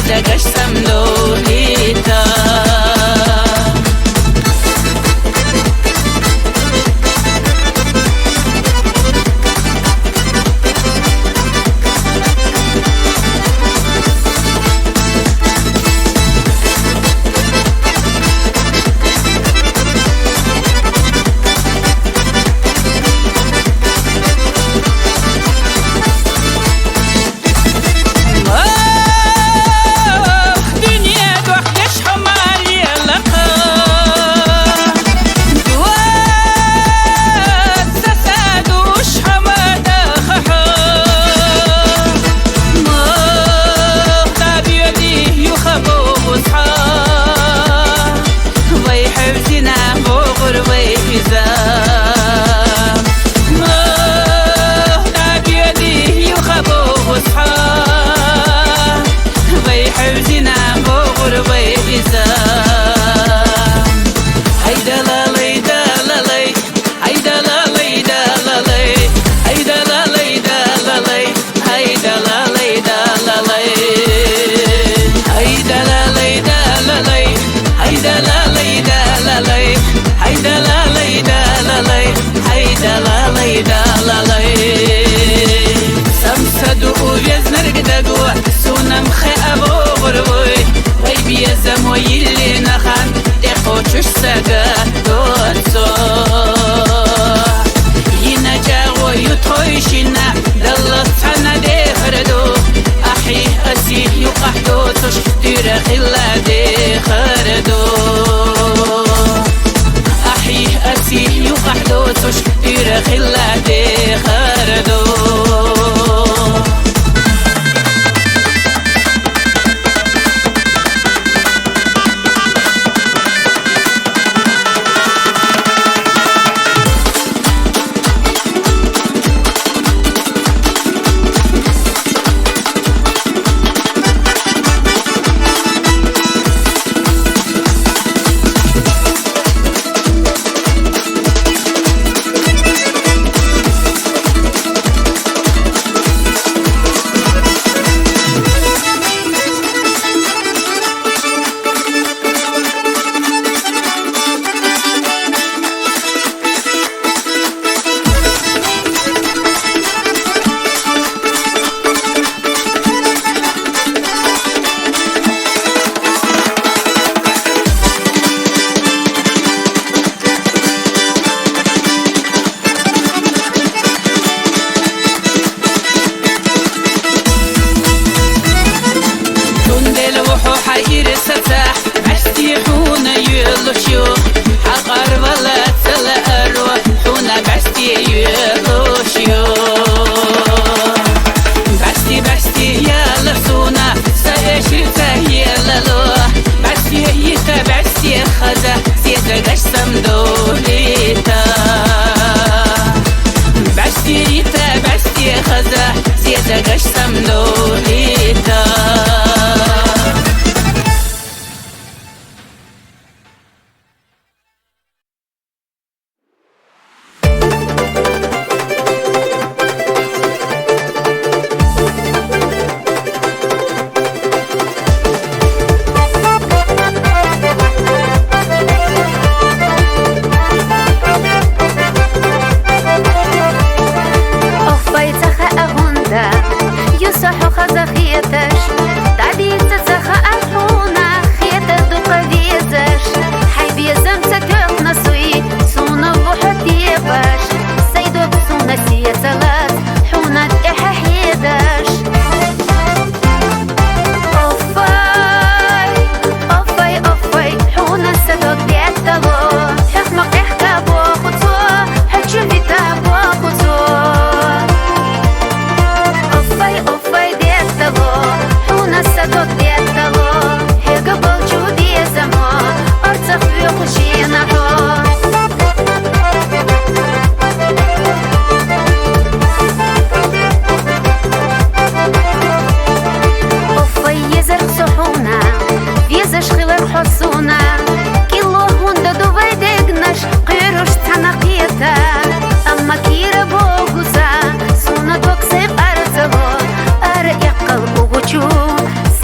زيادة قشتم لوليتا Моїлі нахан, де хочеш сега доцо Їна джагою тойшина, далла цана де хардо Ахі асі юқахдо, тош тюра хилла де хардо Ахі асі юқахдо, тош тюра хилла де хардо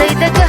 Sayda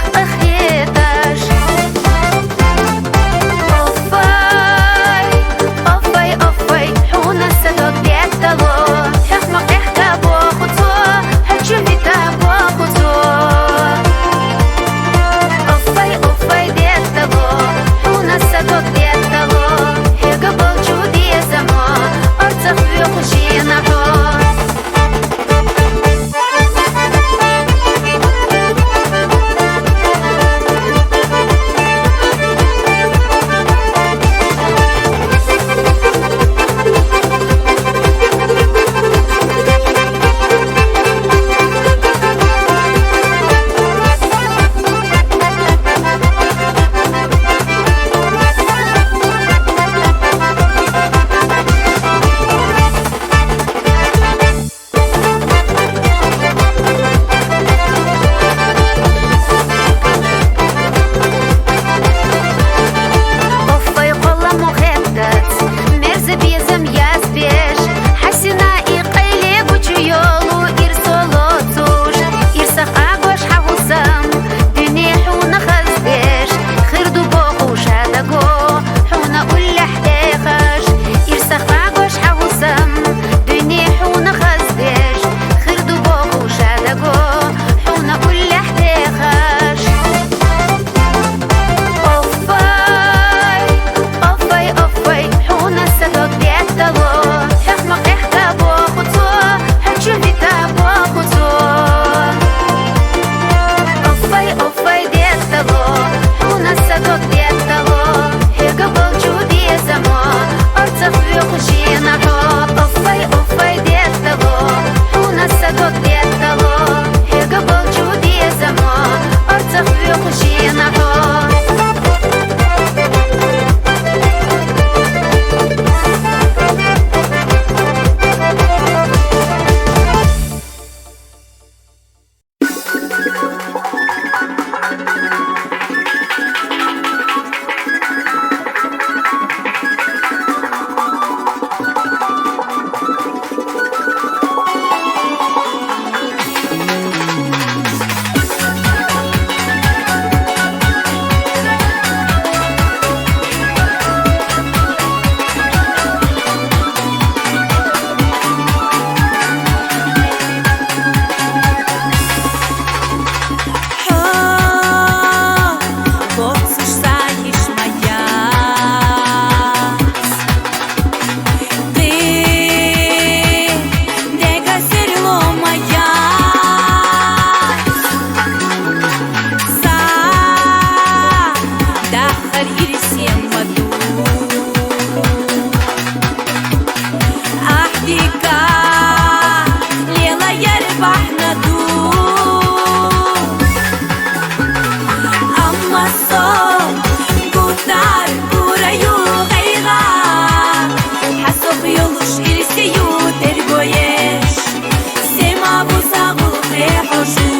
Amma sol Gutar Guraju Gajra Hasov Jolush Irisiju Tergojesh Sema Buzagu Rehoshu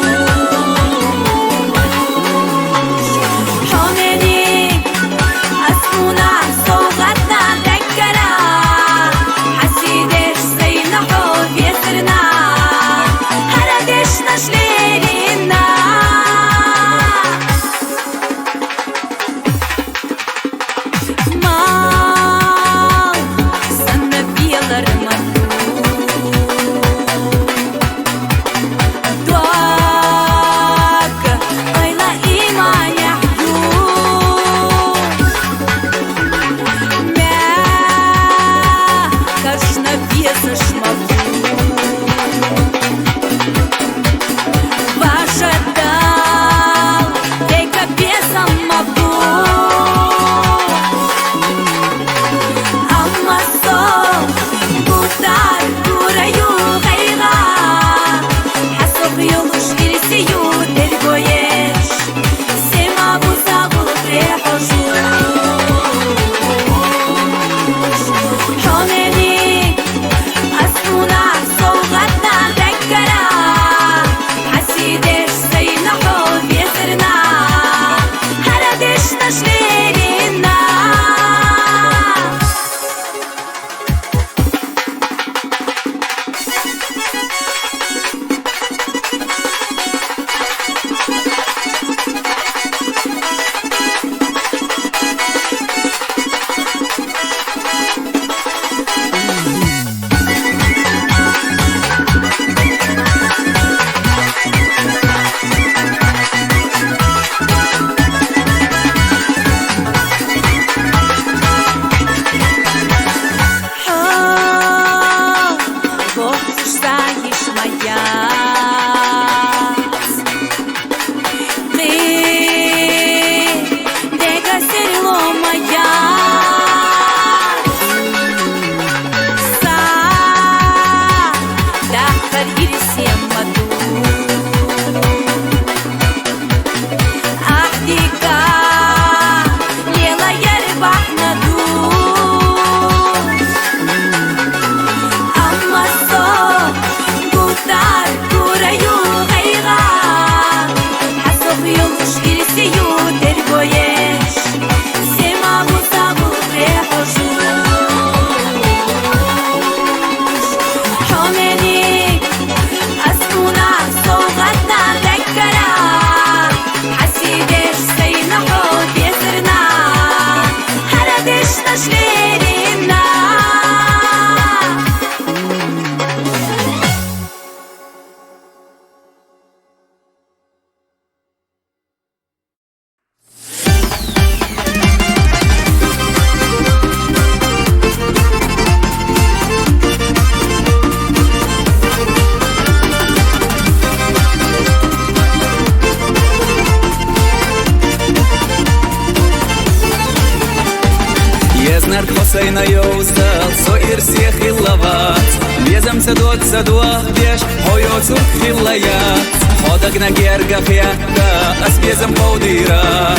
Знарк Хосейна йоустал, со ирсия хиллават Безам садот садуах беш, хойо цурк хиллаят Ходак на гергах ятта, ас безам хаудира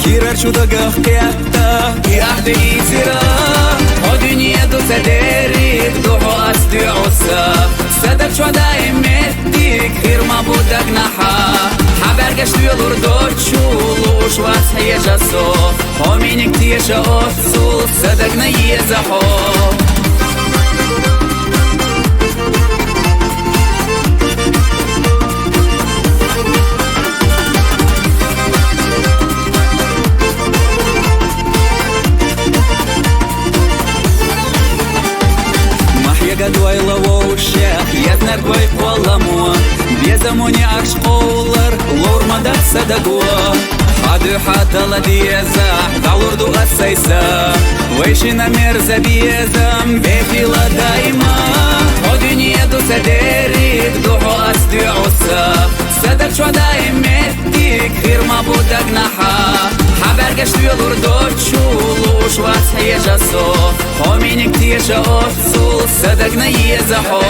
Кирар чудагах ятта, и ахде изира Ходюния ду садерик, духо ас дюоса Садак чуадай меттик, хирма будак наха Habergeç duyulur doçul Uşvas heyeca so Hominik tiyeşa otsul Sadak na yeza ho Гадвайла воушях, язнар гвай қоламуа Безамони арш қолар, лормадат садагуа Хаду хатала диезах, даурду асайса Вайшина мерза безам, бефила дайма Ходюния ду садерик, духо астюоса Садак чуадай меттик, хирма будак наха Habergeç duyulur doçul Uşvas heyeca so Hominik tiyeşa otsul Sadak na yeza ho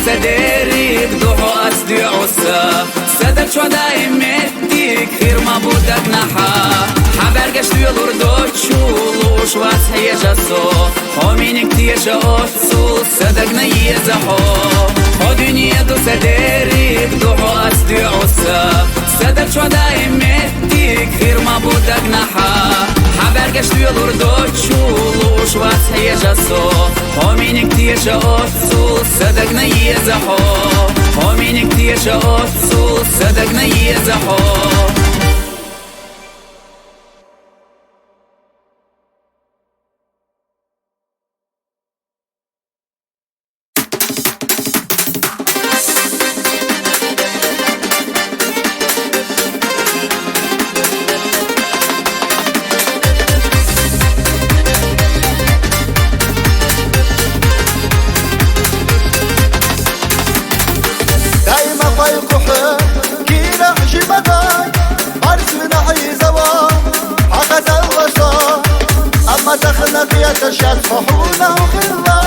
سديرك دوحو أصدي عصا سدك شو دايمتك خير ما بودك نحا حبر قشت يلور دوتشولوش واسحي جسو خامينك تيشا أصول سدك نيزحو خو دنيا دو سديرك دوحو أصدي عصا سدك شو دايمتك خير ما بودك نحا حبر قشت يلور دوتشولوش واسحي جسو خامينك تيشا أصول سدك نيزحو خامينك تيشا أصول سدك نيزحو تشات فحونا وخلا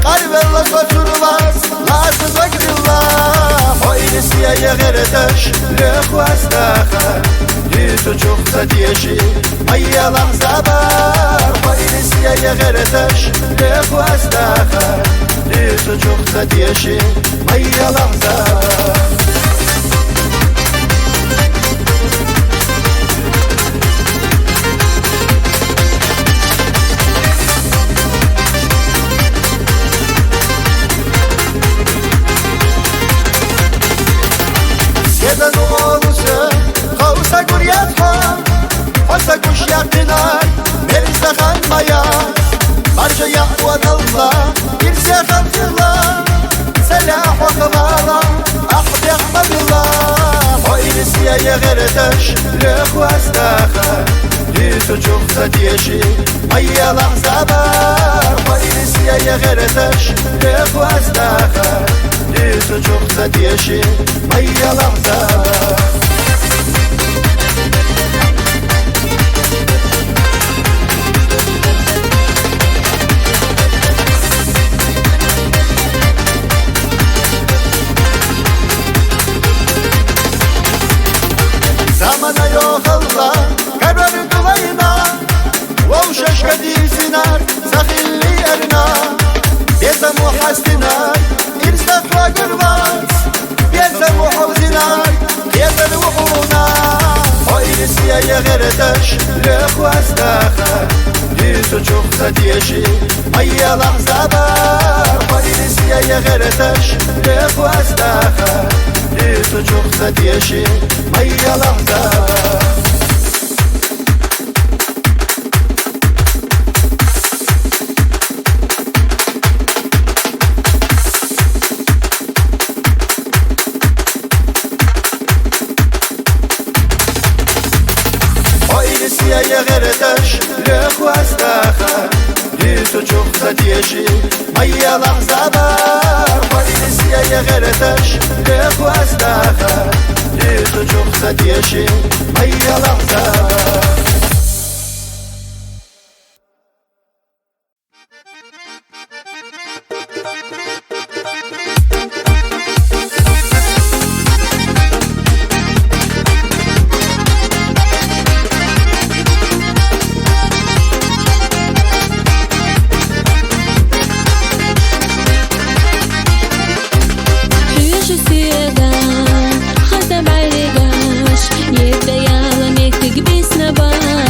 قلب الله فترلاس لا تزقد الله وإنسي يا غيرتش لك واستاخر جيتو شوف تديشي ميا لحظة بار وإنسي يا غيرتش لك واستاخر جيتو شوف تديشي ميا لحظة بار Jeden olursa Kavsa guryatma Olsa kuş yaktılar Verirse kanmaya Barca yahvat Allah Birse kalkırlar Selah vakıvala Ahd yahmadillah O ilisiye yeğereteş Lök vastakhar Yüzü çoksa diyeşi Mayya lahzabar O ilisiye yeğereteş Lök vastakhar Yüzü çoksa diyeşi Mayya lahzabar Zamana yok Allah Kararı kılayına Vavşaş kadisinar Sahilli erina Beza muhastinar İrzakla gırvaz Beza muhavzinar Yeter vuhuna O ilisiye yeğereteş Lök vastakhar Yüzü çoksa diyeşi Mayya lahzabar O ilisiye yeğereteş Lök vastakhar Yüzü çoksa diyeşi Mayya lahzabar İlisiye yeğereteş Lök vastakhar Yüzü çoksa diyeşi Mayya lahzabar O ilisiye yeğereteş Lök vastakhar Yüzü çoksa diyeşi Mayya lahzabar خزم عرقاش يبدا يعلم يكتب بسنباش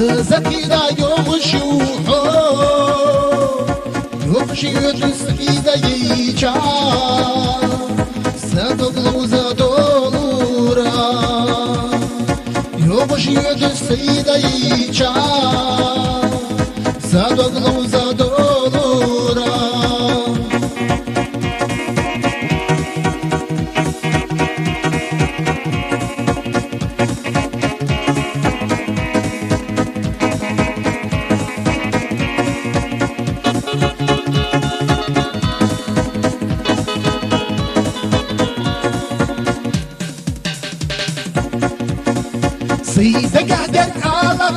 زكي دا يوشيوحو يوشيو تسكي دا ييچا زادوغلو زادولورا يوشيو تسكي دا ييچا زادوغلو زادولورا سيدك عدك على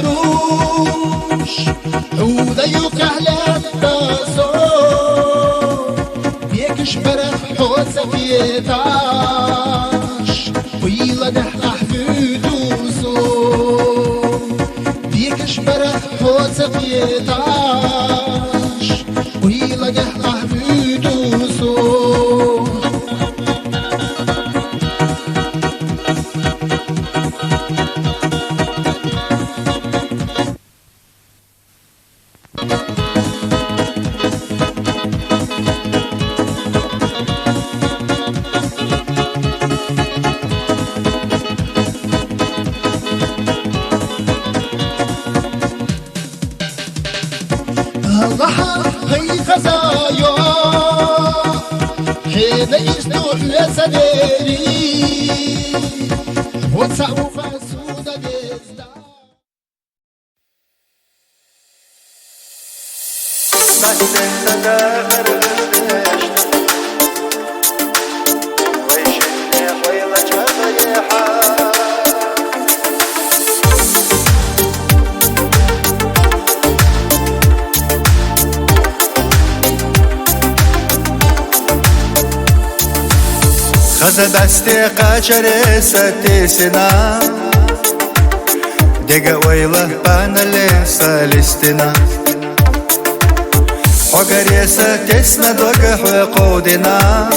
بروش عودة يقهلا التاسو بيكش برخ حوسك يتاش ويلا نحقح في دوسو بيكش برخ حوسك يتاش ويلا نحقح في دوسو الله هي خزايا حين يسدوح لسديري وتصعب فاسودة ديزدا بس انت داخل غشت ويشني ويلا جريحة خزا دستي قاچر ستيسنا دقا ويلا بانالي سالستنا حقر ستيسنا دوغا حقودنا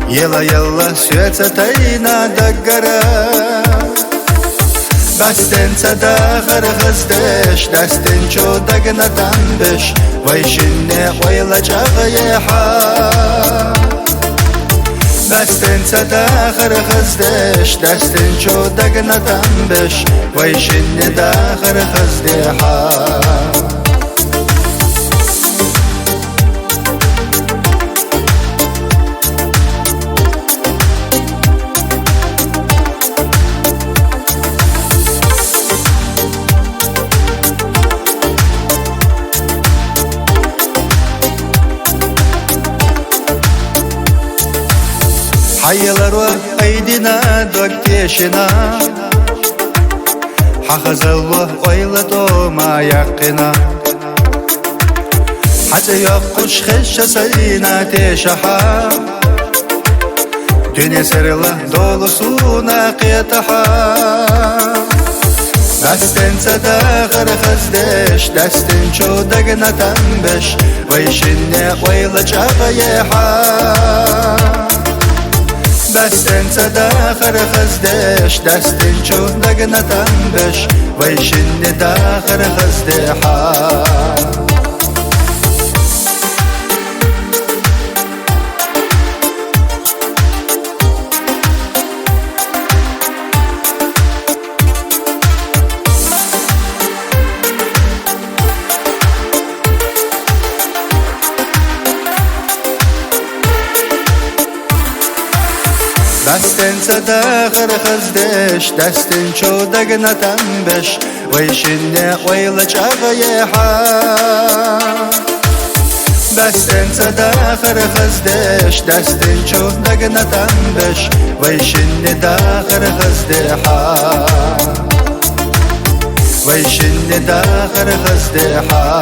يلا يلا سويتتينا دقرا بستن صداخر غزدش دستن شو دقنا تنبش ويشني ويلا جغيحا دستن صداخر غزدش دستن شو دقنا تنبش ويشني داخر غزديحا حيلر وأيدينا دوكتيشنا حخز الله ويلتو ما يقنا حتى يقش خش سينا تشحا دنيا سر الله دولسونا قيتحا دستن صداخر خزدش دستن شو دقنا تنبش ويشني ويلا جغيحا دستن صداخر خزدش دستن شو دقنا تنبش ويشني داخر خزدحا دستن صداخر خزدش دستن شو دقنا تنبش ويشني ويلا جغيحا دستن صداخر خزدش دستن شو دقنا تنبش ويشني داخر خزدحا ويشني داخر خزدحا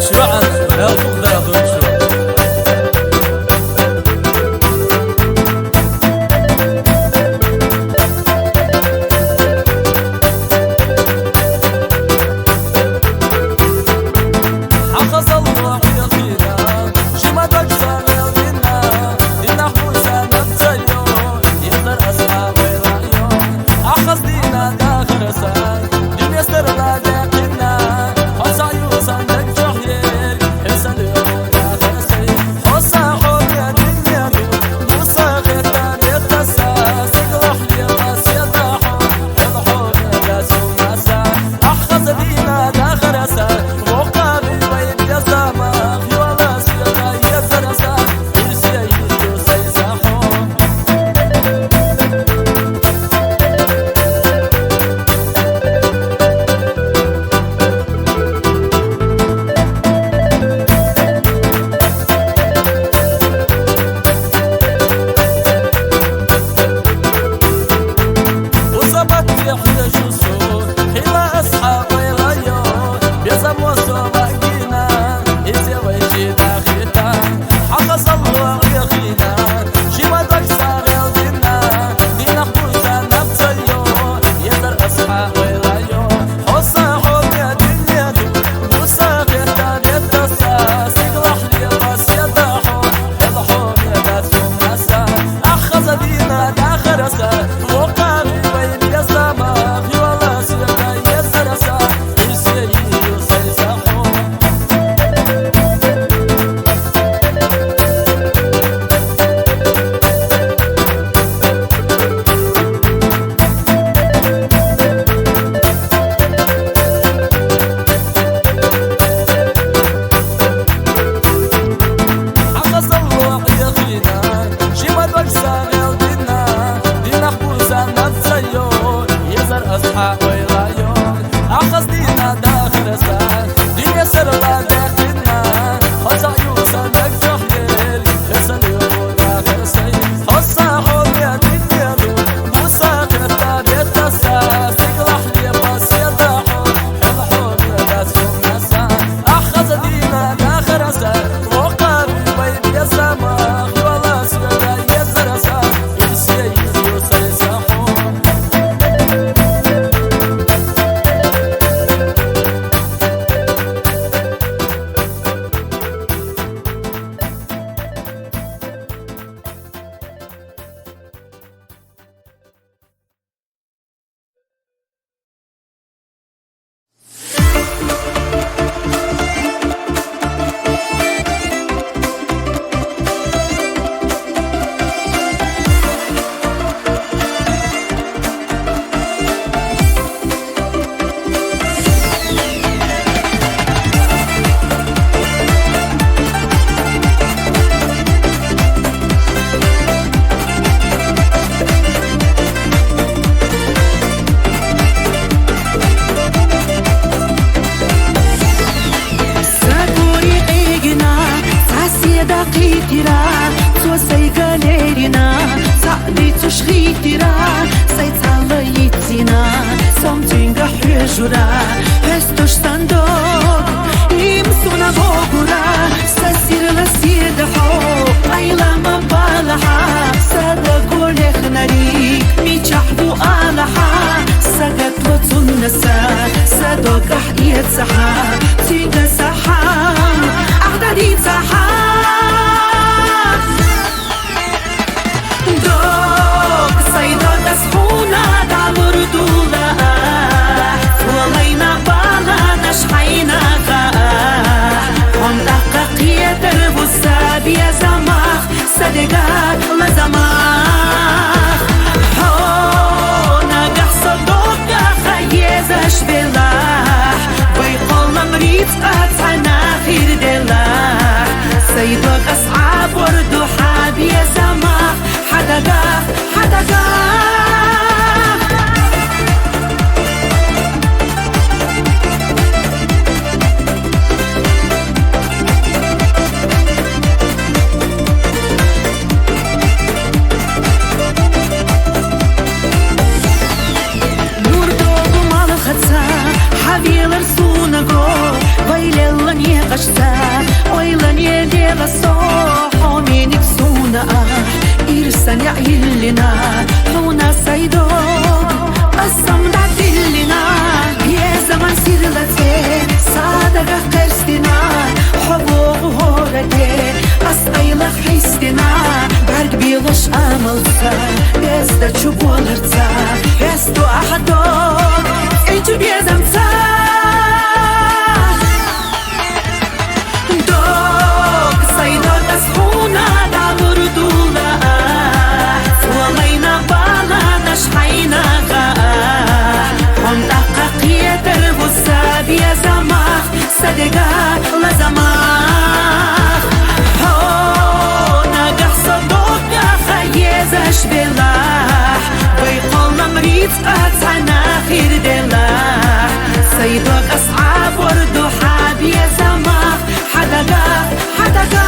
شرعا لا تقدر تنشر اشتا ويلن يديغ الصوح ومينك سونا إرسان يعيلنا هنا سيدو قسم دعدلنا يا زمان سيرلتي صادقة قرستنا حبوغ هورتي أسأيلة حيستنا برق بيغش أملتا بيزدا چوبولرتا بيزدو أحدو إنجو بيزمتا دوك سيدو تسخونا دعور دولا سوالينا بالا نشحينا هم تحقية الغصة بيزمخ صدقا لزمخ زش بلاح ويقولنا مريض قطعنا خير دلاح سيدوك أصحاب وردو حاب يا زمخ حدقا حدقا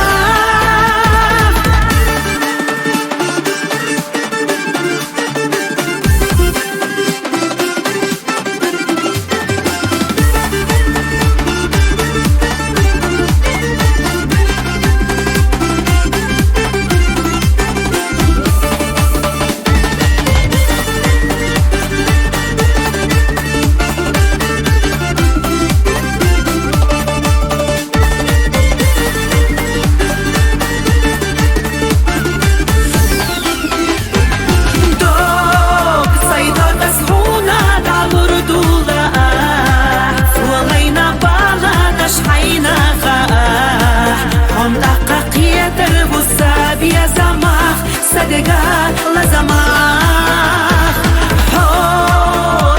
صدقا لزمخ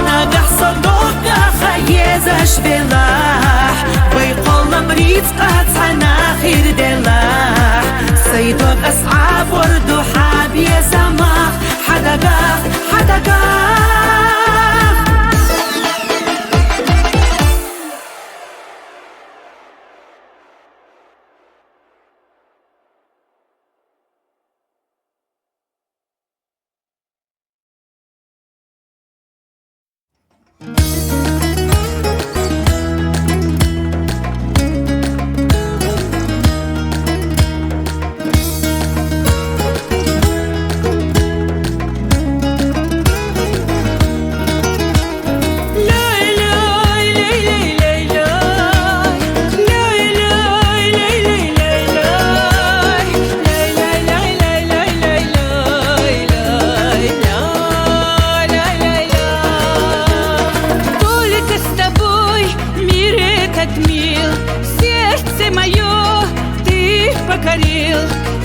نجح صدوقا خيزش بلاح ويقولنا مريض قطعنا خير دلاح سيدوك أصحاب وردو حاب يا زمخ حدقا حدقا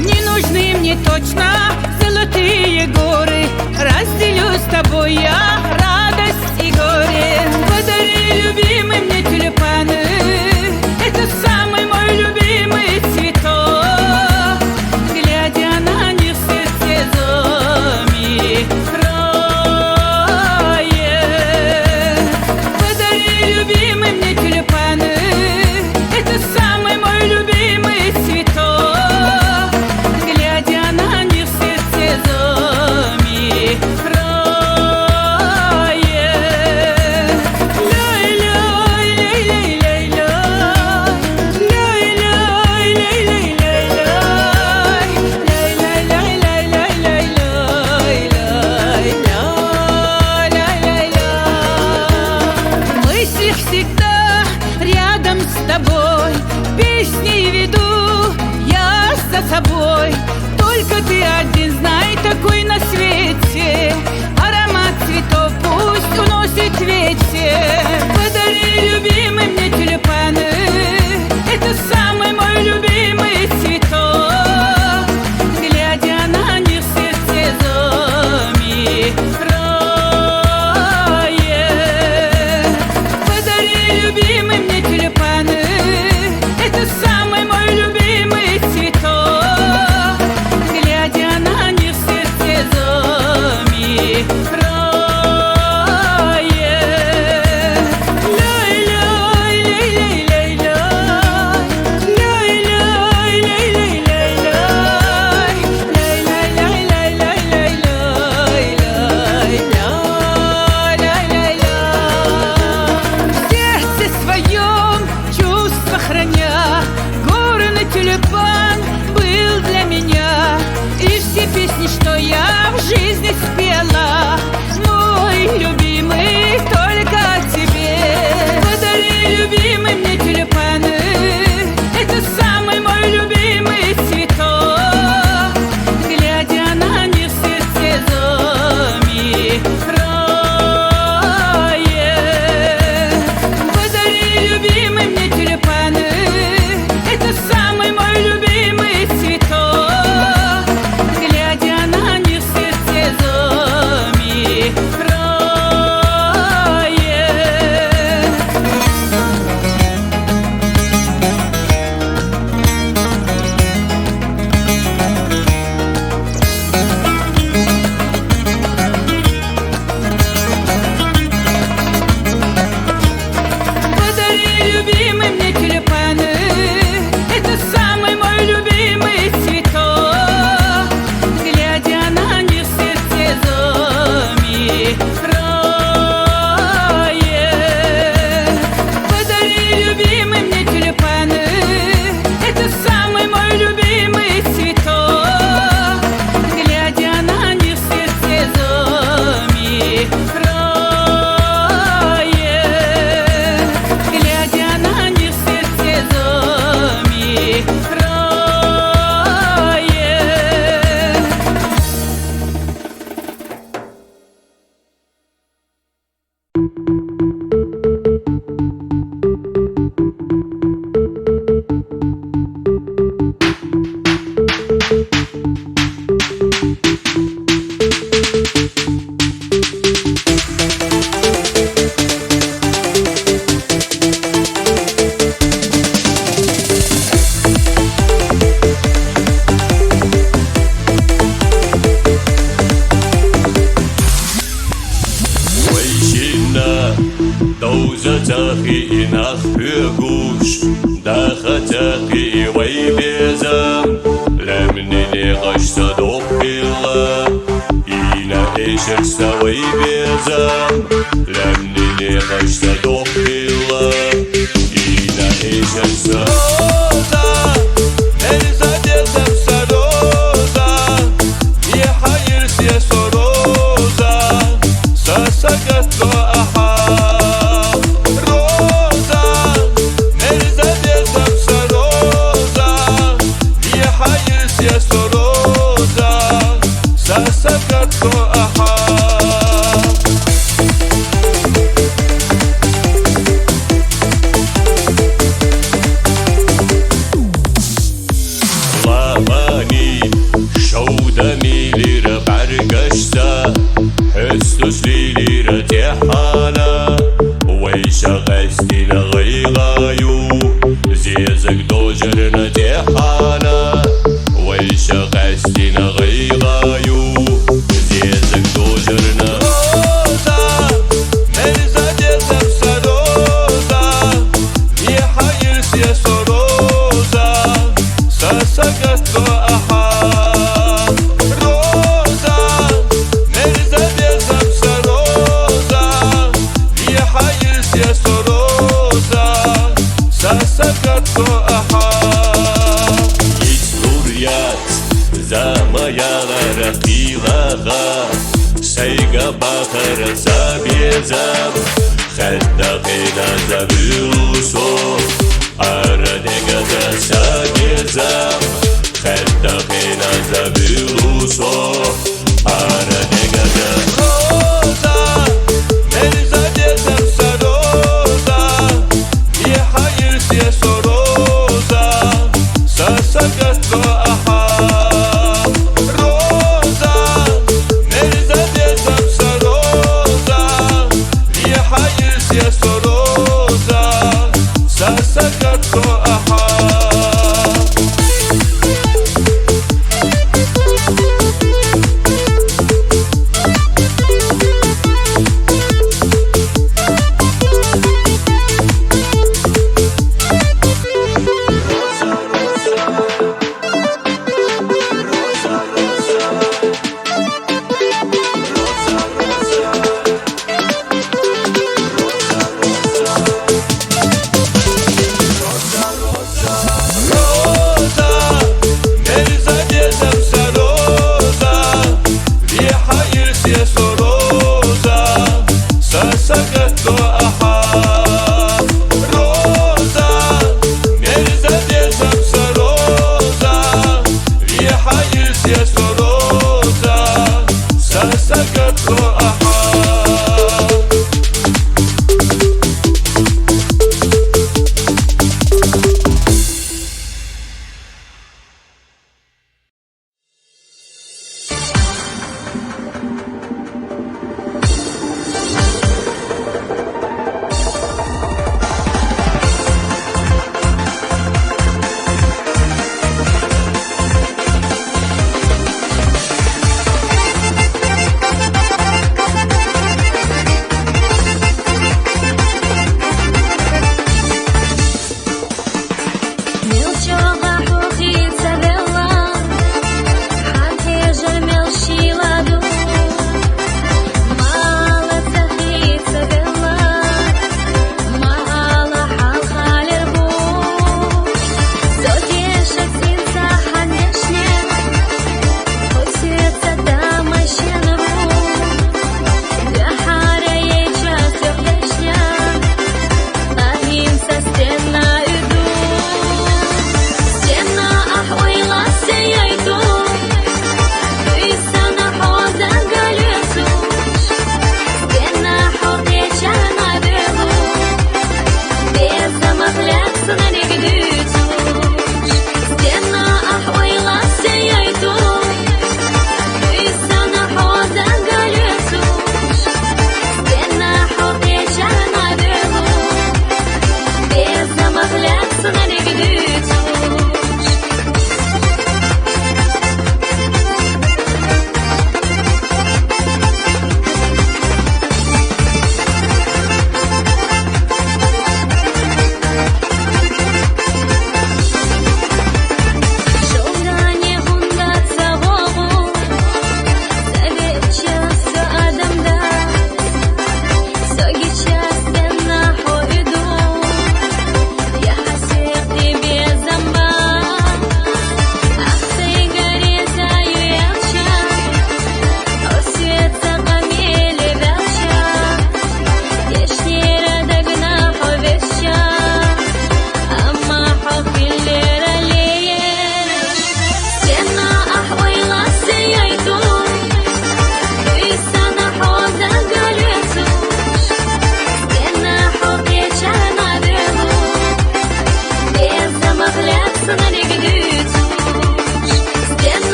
Не нужны мне точно золотые горы. Разделю с тобой я радость и горе. Подари, любимый, мне тюльпаны. Это самый мой любимый цветок. Глядя на них, сердце замирает. Подари, любимый, мне тюльпаны. Это самый мой любимый цветок. Только ты один, знай, такой на свете. Аромат цветов пусть уносит ветер. Подари, любимый, мне тюльпаны. Это самый мой любимый цветок. Глядя на них, сердце замирает. Подари, любимый, мне тюльпаны. Это самый мой любимый цветок. песни, что я в жизни спела, мой любимый, только тебе. Подари, любимый, мне тюльпаны, это самый мой любимый цветок. Глядя на них, сердце замирает. Подари, любимый, мне тюльпаны, это самый мой любимый цветок. Глядя на них, сердце замирает. Подари, любимый, мне тюльпаны, это самый мой любимый цветок. Глядя на них, сердце замирает. Подари, любимый, мне тюльпаны, это самый мой любимый цветок. Глядя на них, сердце замирает. Глядя на них, сердце замирает. Douzataki inach pürgush Dachataki way bezam Lemnini gashta doqilla Ina ishaksa way bezam Lemnini gashta doqilla Ina ishaksa Roza Nerza dezam sa roza Ye hayır siya soroza Sasagatlo aha Roza,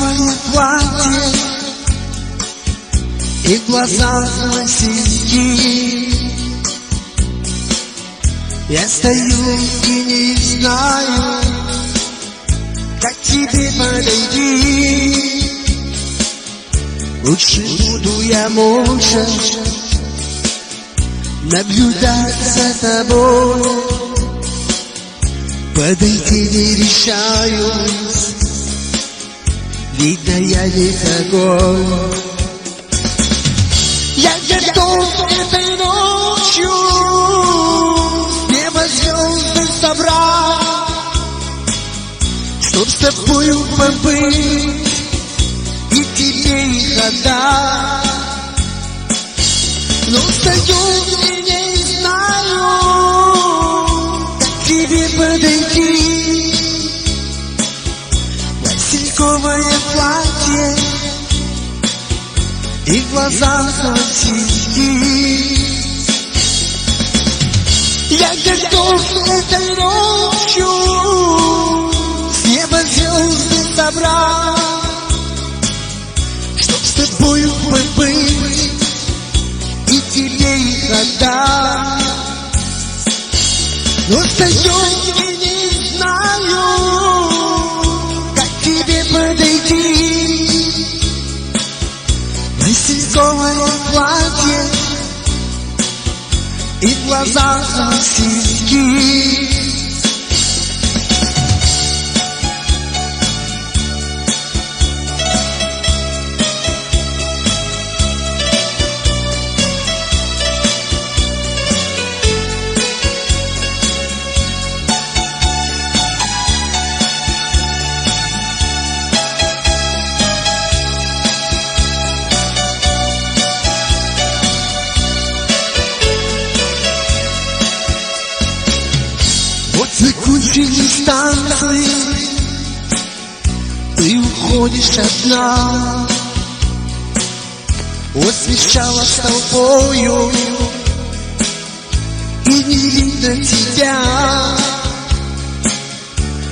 Васильковое платье и глаза Васильки. Я стою и не знаю, как тебе подойти. Лучше буду я молча наблюдать за тобой. Подойти не решаюсь, видно я не такой. Я готов этой ночью небо звезды собрать, чтоб с тобою побыть и тебе их отдать. Но стою и не знаю, как тебе подойти. Васильковое платье и глаза Васильки. Я готов этой ночью с неба звезды собрать, чтоб с тобою побыть и тебе их отдать. Но стою и не знаю, как тебе подойти. Васильковое платье и глаза Васильки. Закончились танцы, ты уходишь одна. Освещала с толпою, и не видно тебя.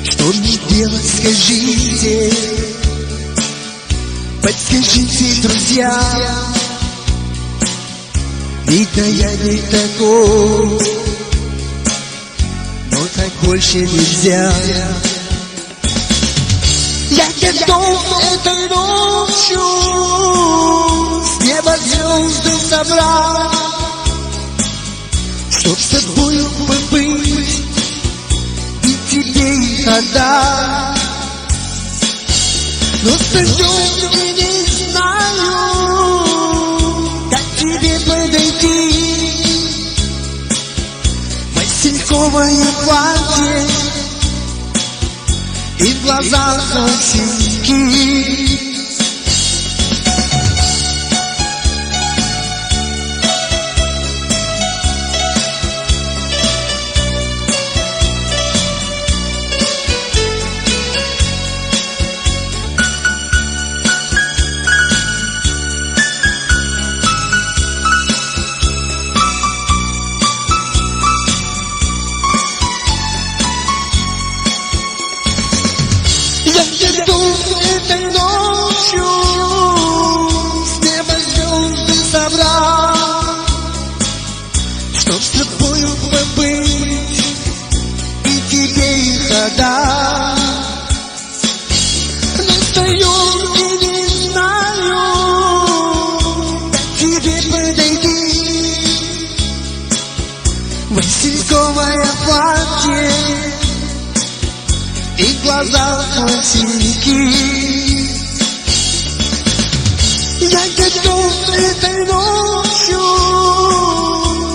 Что мне делать, скажите, подскажите, друзья. Видно я не такой, так больше нельзя. Я готов этой ночью с неба звезды собрать, чтоб с тобою побыть и тебе их отдать. Но стою и не знаю, как тебе подойти. Васильковое платье и в глазах Васильки. Этой ночью с неба звезды собрать, чтоб с тобою побыть и тебе их отдать. Но стою и не знаю, как тебе подойти. Васильковое платье и глаза Васильки. Я готов этой ночью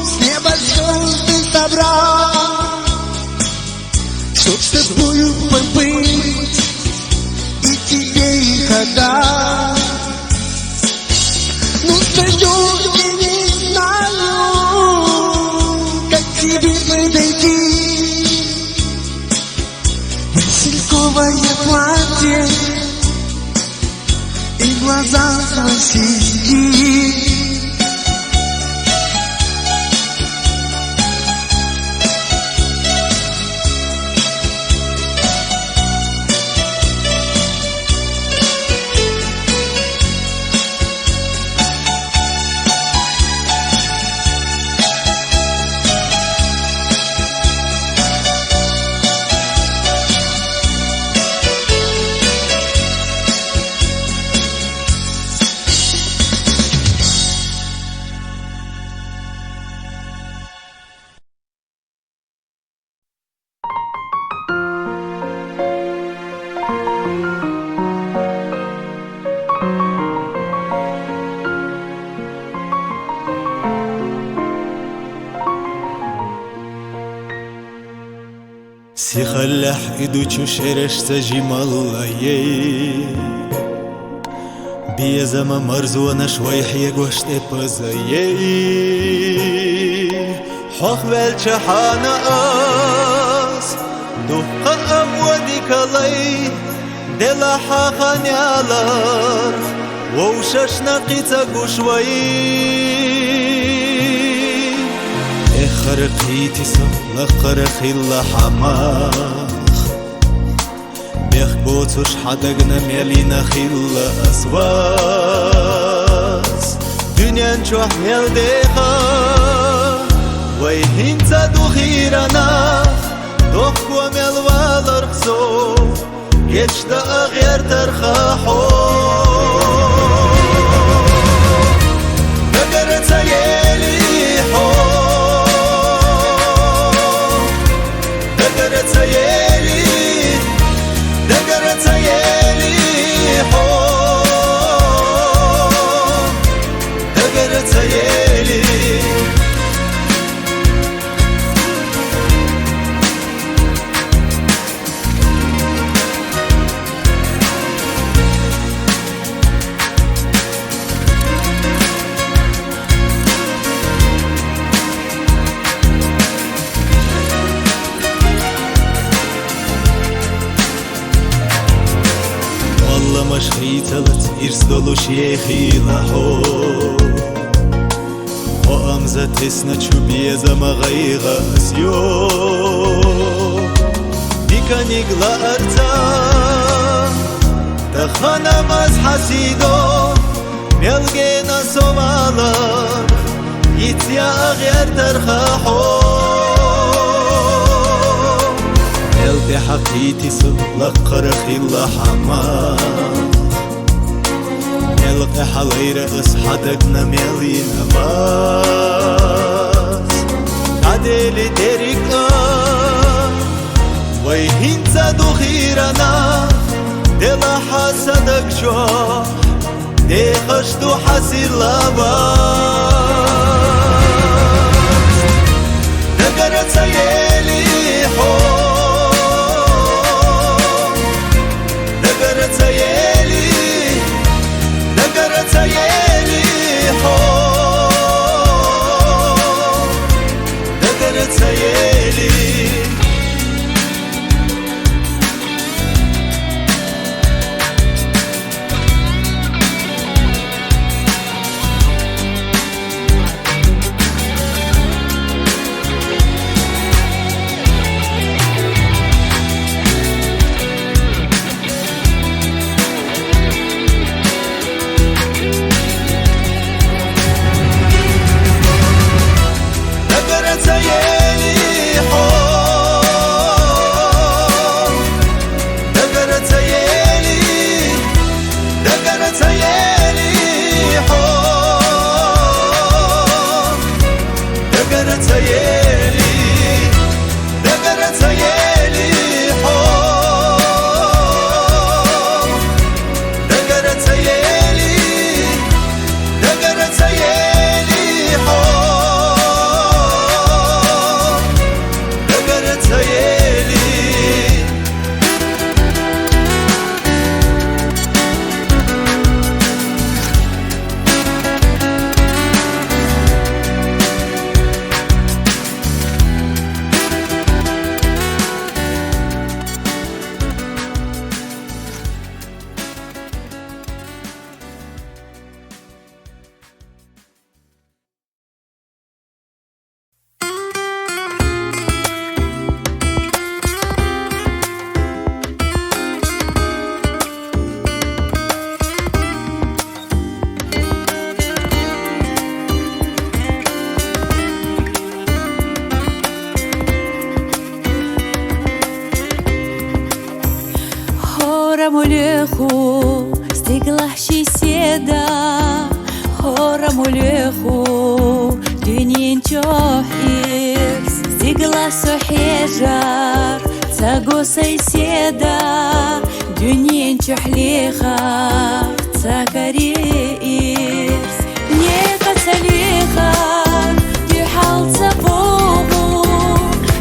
с неба звезды собрать, чтоб с тобою побыть и тебе их отдать. Но стою и не знаю, как тебе подойти. Васильковое платье и глаза Васильки. سيخلح إدو شرش تجمالي بيزما مرزونا شوي حيقوش تبزي حق والشحانا أس دقا أمودك لي دلا حقا نعلر ووششنا قيتا شوي خرقيتي لخرق اللحماخ بيخ بوتوش حدقنا ميلينا خيل أسواس دنيا نشوح ميلديخا ويهين تدو خيرانا دوخوا ميلوالر خزو يجدا أغير ترخاحو دقرت يلي حو دقرت يلي حو دقرت يلي مش خيتلت إرسدلو شيخي لحو وأمزة تسنى شبيزة مغيغة أسيو بيكانيق لأرتا تخانا مز حسيدو ميلغينا سوالك يتيا أغير ترخاحو ميلتي حقيتي سلق قرخي اللحمة ملقى حليرة أصحدقنا ملي نماس عدلي تريكا ويهين زادو خيرانا دلا حسدك جوح دي خشدو حسير لاباس دقرت يلي حو دقرت يلي دقرت يلي حو دقرت يلي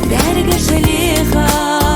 Дерга жалиха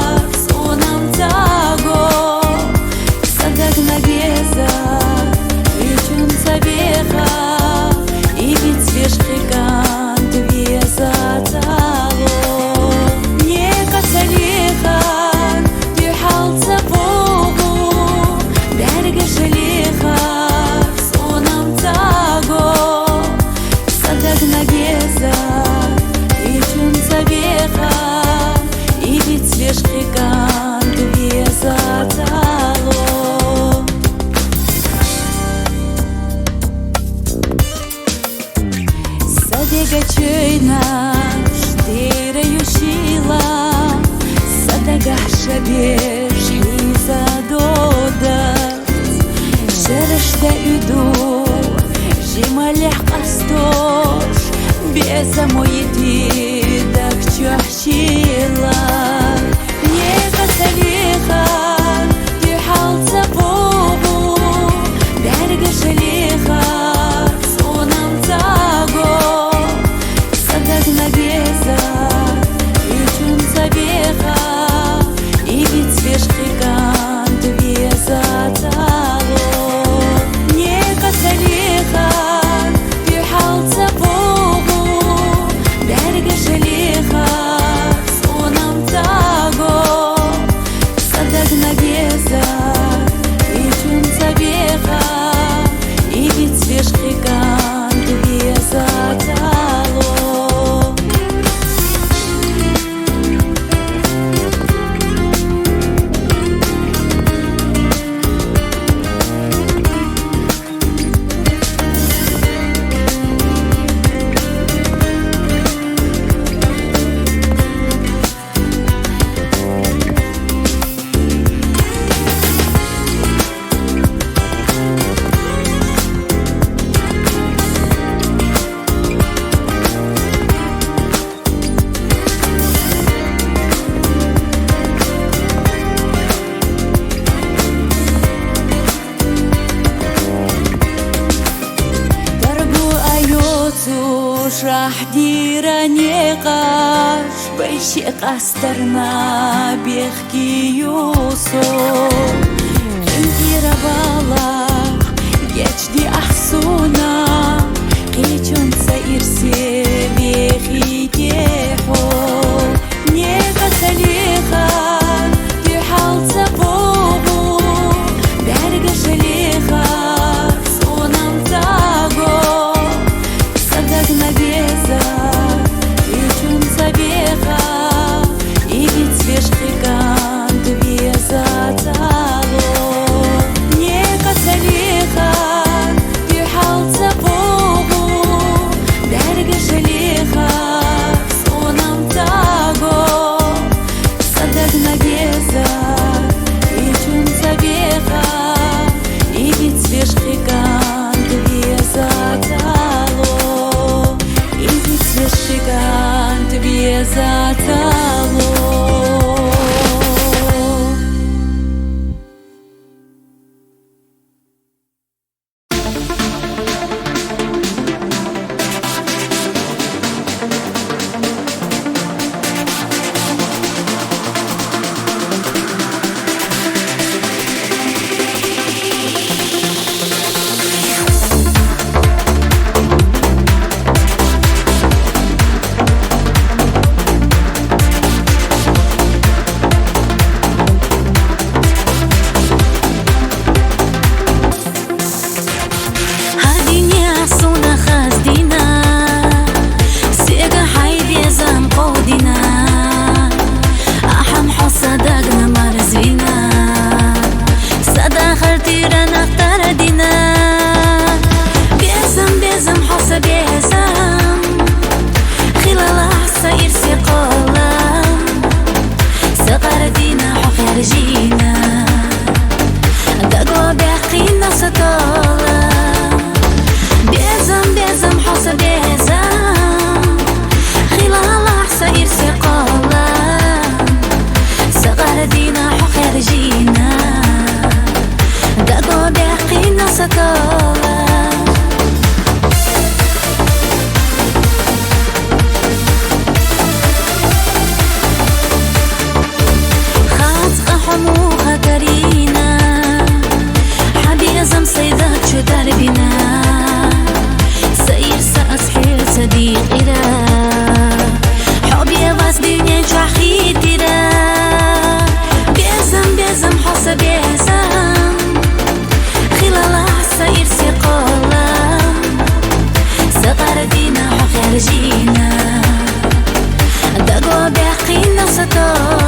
راح ديراني قاش بيشي قاسترنا بيخكي يوسف انتي ربالا جيش أحسونا قيتون سير سيبيخي تيحو نيغا سليخا دي حال سبوغو درجة شليخا سونام تاغو صدقنا بيزا قيتون سبيخا إيجي تسبيشخي كانت بيزا تاغو نيغا سليخا دي حال سبوغو درجة شليخا سونام تاغو صدقنا بيزا قيتون سبيخا إيجي تسبيشخي كانت بيزا تاغو إيجي تسبيشخي كانت بيزا تاغو جينا دقوا بحقنا سطور